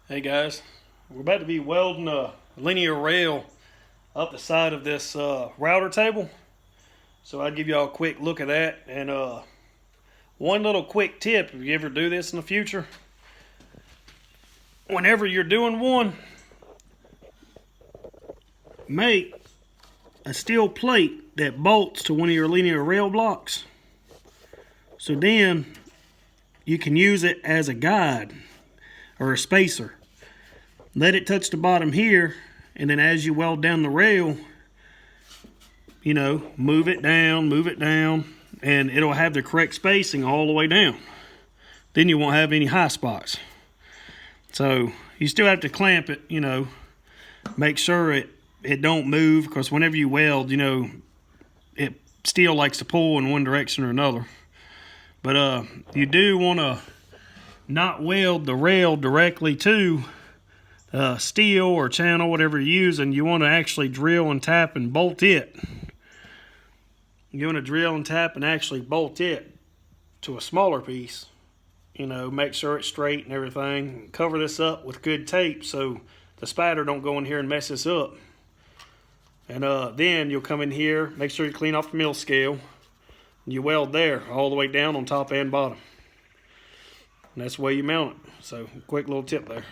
Hey guys, we're about to be welding a linear rail up the side of this router table. So I'll give y'all a quick look at that. And one little quick tip, if you ever do this in the future, whenever you're doing one, make a steel plate that bolts to one of your linear rail blocks. So then you can use it as a guide or a spacer. Let it touch the bottom here, and then as you weld down the rail, move it down, and it'll have the correct spacing all the way down. Then you won't have any high spots. So you still have to clamp it, make sure it don't move, because whenever you weld, it still likes to pull in one direction or another. But you do want to not weld the rail directly to steel or channel, whatever you're using. You want to actually drill and tap and bolt it. You want to drill and tap and actually bolt it to a smaller piece. Make sure it's straight and everything. Cover this up with good tape so the spider don't go in here and mess this up. And then you'll come in here, make sure you clean off the mill scale, and you weld there all the way down on top and bottom. And that's the way you mount it. So quick little tip there.